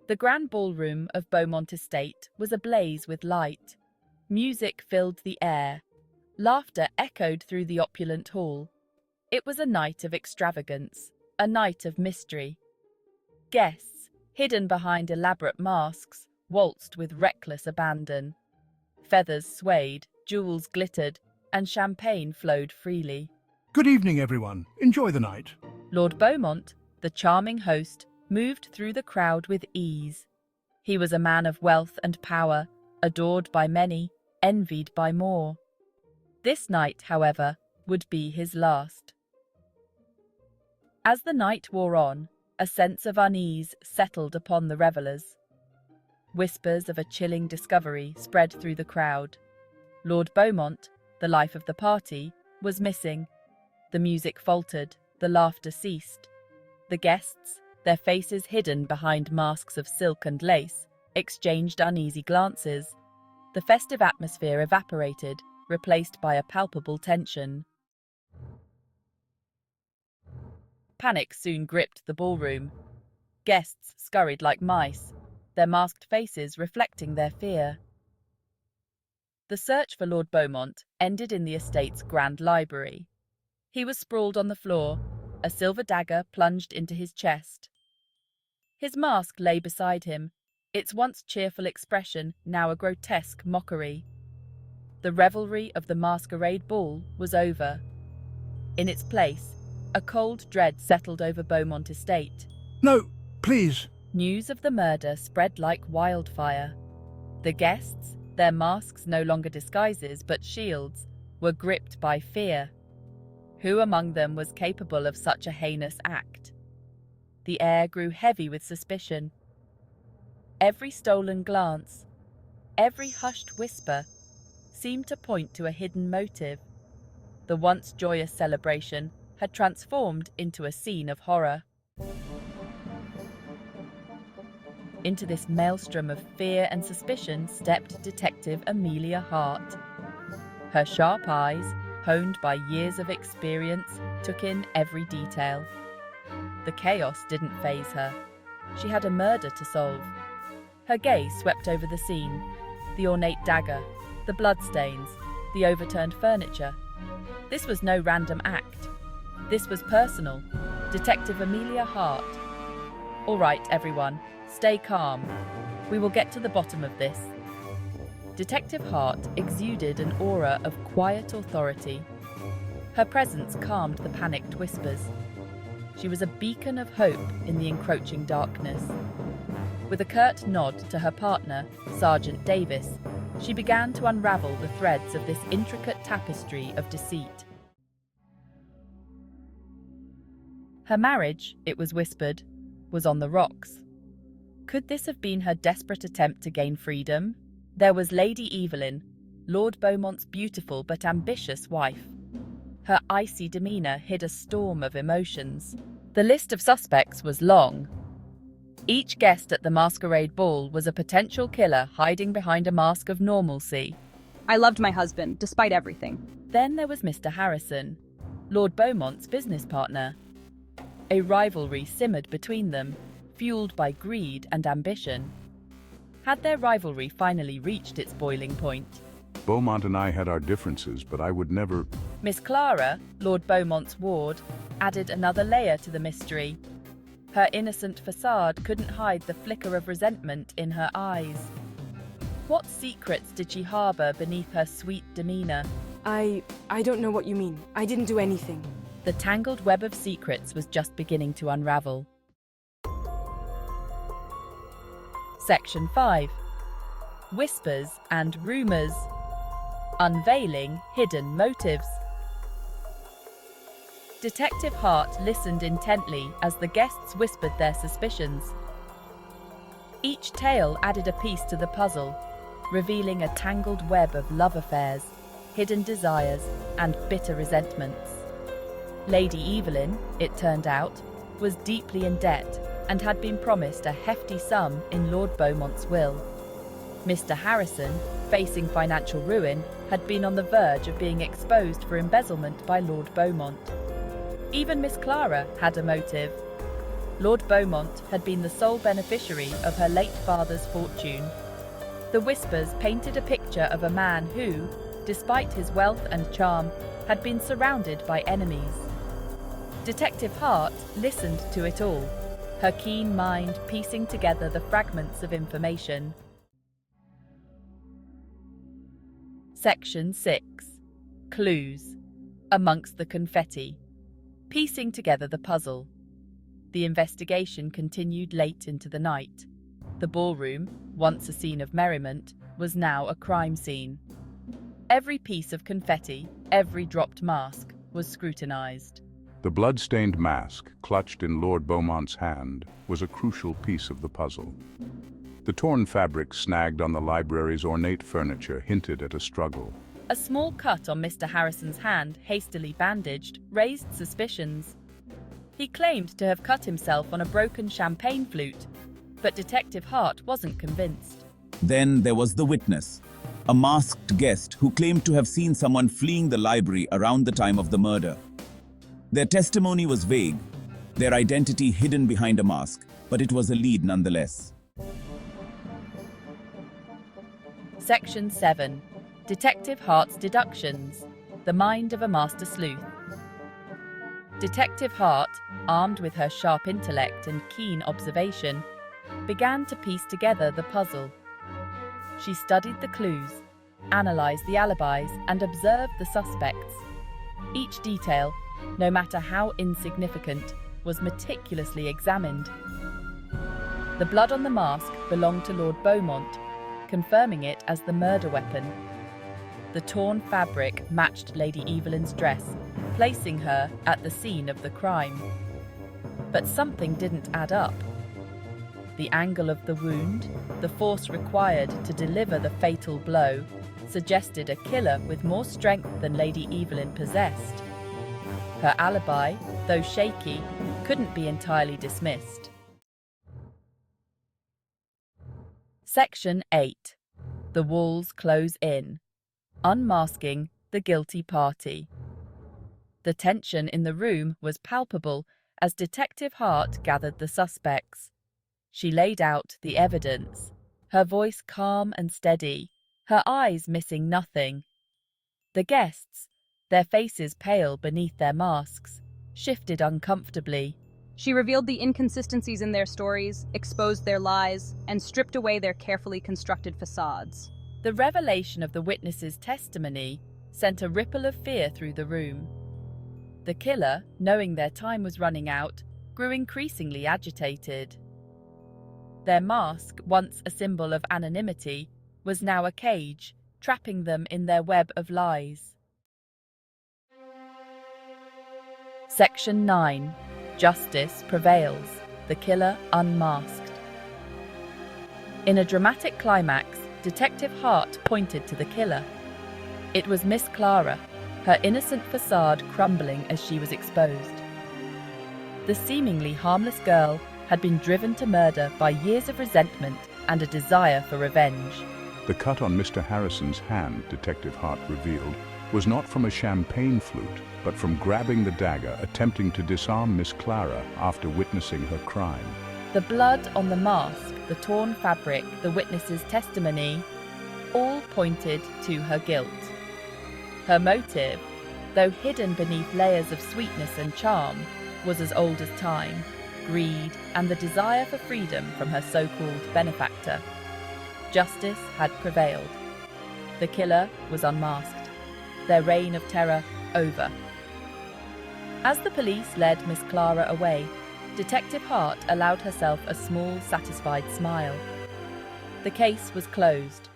The grand ballroom of Beaumont estate was ablaze with light. Music filled the air. Laughter echoed through the opulent hall. It was a night of extravagance, a night of mystery. Guests, hidden behind elaborate masks, waltzed with reckless abandon. Feathers swayed, jewels glittered, and champagne flowed freely. Good evening, everyone. Enjoy the night. Lord Beaumont, the charming host, moved through the crowd with ease. He was a man of wealth and power, adored by many, envied by more. This night, however, would be his last. As the night wore on, a sense of unease settled upon the revellers. Whispers of a chilling discovery spread through the crowd. Lord Beaumont, the life of the party, was missing. The music faltered, the laughter ceased. The guests, their faces hidden behind masks of silk and lace, exchanged uneasy glances. The festive atmosphere evaporated, replaced by a palpable tension. Panic soon gripped the ballroom. Guests scurried like mice, their masked faces reflecting their fear. The search for Lord Beaumont ended in the estate's grand library. He was sprawled on the floor, a silver dagger plunged into his chest. His mask lay beside him, its once cheerful expression now a grotesque mockery. The revelry of the Masquerade ball was over. In its place, a cold dread settled over Beaumont estate. No, please. News of the murder spread like wildfire. The guests, their masks no longer disguises but shields, were gripped by fear. Who among them was capable of such a heinous act? The air grew heavy with suspicion. Every stolen glance, every hushed whisper, seemed to point to a hidden motive. The once joyous celebration had transformed into a scene of horror. Into this maelstrom of fear and suspicion stepped Detective Amelia Hart. Her sharp eyes, honed by years of experience, took in every detail. The chaos didn't faze her. She had a murder to solve. Her gaze swept over the scene, the ornate dagger, the bloodstains, the overturned furniture. This was no random act. This was personal. Detective Amelia Hart. All right, everyone, stay calm. We will get to the bottom of this. Detective Hart exuded an aura of quiet authority. Her presence calmed the panicked whispers. She was a beacon of hope in the encroaching darkness. With a curt nod to her partner, Sergeant Davis, she began to unravel the threads of this intricate tapestry of deceit. Her marriage, it was whispered, was on the rocks. Could this have been her desperate attempt to gain freedom? There was Lady Evelyn, Lord Beaumont's beautiful but ambitious wife. Her icy demeanour hid a storm of emotions. The list of suspects was long. Each guest at the Masquerade ball was a potential killer hiding behind a mask of normalcy. I loved my husband, despite everything. Then there was Mr. Harrison, Lord Beaumont's business partner. A rivalry simmered between them, fueled by greed and ambition. Had their rivalry finally reached its boiling point? Beaumont and I had our differences, but I would never... Miss Clara, Lord Beaumont's ward, added another layer to the mystery. Her innocent facade couldn't hide the flicker of resentment in her eyes. What secrets did she harbour beneath her sweet demeanour? I don't know what you mean. I didn't do anything. The tangled web of secrets was just beginning to unravel. Section 5. Whispers and Rumours. Unveiling hidden motives. Detective Hart listened intently as the guests whispered their suspicions. Each tale added a piece to the puzzle, revealing a tangled web of love affairs, hidden desires, and bitter resentments. Lady Evelyn, it turned out, was deeply in debt and had been promised a hefty sum in Lord Beaumont's will. Mr. Harrison, facing financial ruin, had been on the verge of being exposed for embezzlement by Lord Beaumont. Even Miss Clara had a motive. Lord Beaumont had been the sole beneficiary of her late father's fortune. The whispers painted a picture of a man who, despite his wealth and charm, had been surrounded by enemies. Detective Hart listened to it all, her keen mind piecing together the fragments of information. Section 6. Clues. Amongst the confetti. Piecing together the puzzle. The investigation continued late into the night. The ballroom, once a scene of merriment, was now a crime scene. Every piece of confetti, every dropped mask, was scrutinized. The blood-stained mask, clutched in Lord Beaumont's hand, was a crucial piece of the puzzle. The torn fabric snagged on the library's ornate furniture hinted at a struggle. A small cut on Mr. Harrison's hand, hastily bandaged, raised suspicions. He claimed to have cut himself on a broken champagne flute, but Detective Hart wasn't convinced. Then there was the witness, a masked guest who claimed to have seen someone fleeing the library around the time of the murder. Their testimony was vague, their identity hidden behind a mask, but it was a lead nonetheless. Section 7. Detective Hart's deductions. The mind of a master sleuth. Detective Hart, armed with her sharp intellect and keen observation, began to piece together the puzzle. She studied the clues, analysed the alibis, and observed the suspects. Each detail, no matter how insignificant, was meticulously examined. The blood on the mask belonged to Lord Beaumont, confirming it as the murder weapon. The torn fabric matched Lady Evelyn's dress, placing her at the scene of the crime. But something didn't add up. The angle of the wound, the force required to deliver the fatal blow, suggested a killer with more strength than Lady Evelyn possessed. Her alibi, though shaky, couldn't be entirely dismissed. Section 8. The walls close in. Unmasking the guilty party. The tension in the room was palpable as Detective Hart gathered the suspects. She laid out the evidence, her voice calm and steady, her eyes missing nothing. The guests, their faces pale beneath their masks, shifted uncomfortably. She revealed the inconsistencies in their stories, exposed their lies, and stripped away their carefully constructed facades. The revelation of the witnesses' testimony sent a ripple of fear through the room. The killer, knowing their time was running out, grew increasingly agitated. Their mask, once a symbol of anonymity, was now a cage, trapping them in their web of lies. Section 9. Justice prevails, the killer unmasked. In a dramatic climax, Detective Hart pointed to the killer. It was Miss Clara, her innocent facade crumbling as she was exposed. The seemingly harmless girl had been driven to murder by years of resentment and a desire for revenge. The cut on Mr. Harrison's hand, Detective Hart revealed, was not from a champagne flute, but from grabbing the dagger, attempting to disarm Miss Clara after witnessing her crime. The blood on the mask, the torn fabric, the witness's testimony, all pointed to her guilt. Her motive, though hidden beneath layers of sweetness and charm, was as old as time: greed and the desire for freedom from her so-called benefactor. Justice had prevailed. The killer was unmasked, their reign of terror over. As the police led Miss Clara away, Detective Hart allowed herself a small, satisfied smile. The case was closed.